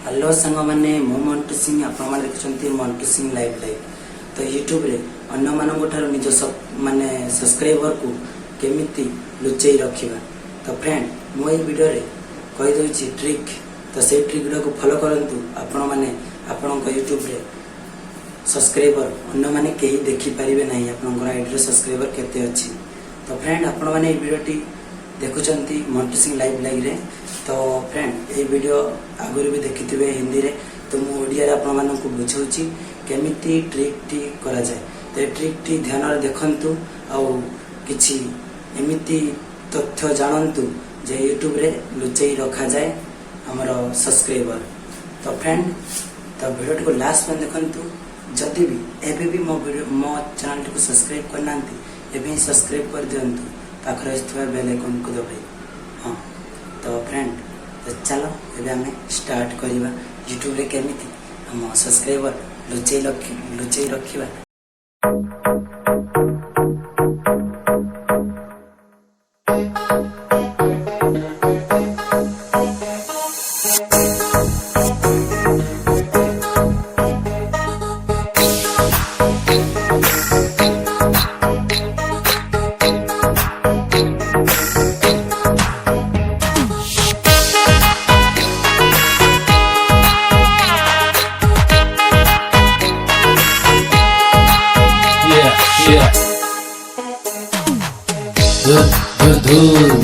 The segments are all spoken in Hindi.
हेलो सांग मैंने मु मंटू सिंह आपण देखुं मंटू सिंह लाइव तो यूट्यूब रे अन्य मानक निज माने सब्सक्राइबर को केमिति लुचै रखिबा। तो फ्रेंड मु ये वीडियो रे कहि दोछि ट्रिक। तो से ट्रिक गुडा को फॉलो करंतु आपण माने आपण को यूट्यूब रे सब्सक्राइबर अन्य माने केही देखि परिबे नाही आपण को आईडी रे सब्सक्राइबर केते अछि। तो फ्रेंड आपण माने ये वीडियो टी देखुचंती मंटू सिंह लाइव रे। तो फ्रेंड ये वीडियो आगुरी भी देखी हिंदी रे। तो मु ओडिया आपण मानक बुझाऊँ केमिति ट्रिक टी करा जाए। तो ये ट्रिक टी ध्यान रे देखंतु आउ किछि एमिति तथ्य जानंतु जे यूट्यूब रे लुचै रखा जाए हमर सब्सक्राइबर। तो फ्रेंड तो वीडियो को लास्ट में देखंतु। जदि भी एबे भी मो चैनल को सब्सक्राइब करनांती एबे सब्सक्राइब कर दियंतु पाखरे बेल आइकन को दबाई। हाँ तो फ्रेंड तो चलो एबे हमें स्टार्ट करिबा यूट्यूब रे केमिति हम सब्सक्राइबर लुचै रखिबा। धूल में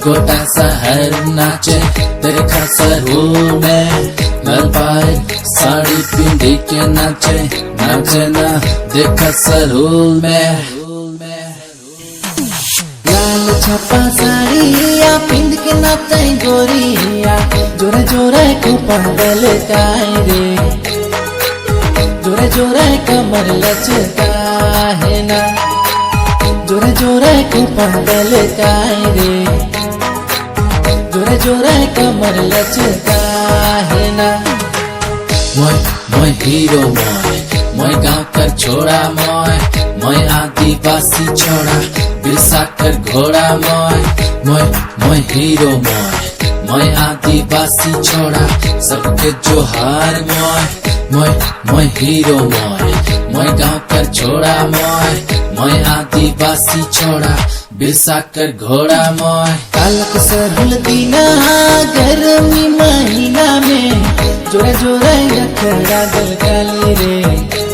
गोटा शहर नाचे देखा सरूल में गल पाए साड़ी पिंडी के नाचे नाचे ना देखा सरूल में। लाल छपा साड़िया पिंड के नाचे गोरिया जोरे जोरे को पागल काए रे जोरे जोरे कमर लचका है ना जोरे जोरे को पागल काए रे जोरे जोरे कमर लचका है ना। मैं हीरो मैं गाँव कर छोड़ा मैं आदिवासी छोड़ा बिरसा कर घोड़ा मैं हीरो मैं आदिवासी छोड़ा सबके जोहार मैं हीरो मैं गाँव कर छोड़ा मैं आदिवासी छोड़ा बिरसा कर घोड़ा कालक सरहुल दीना गर्मी महीना में जोरे जोरे रखड़ा गल काली रे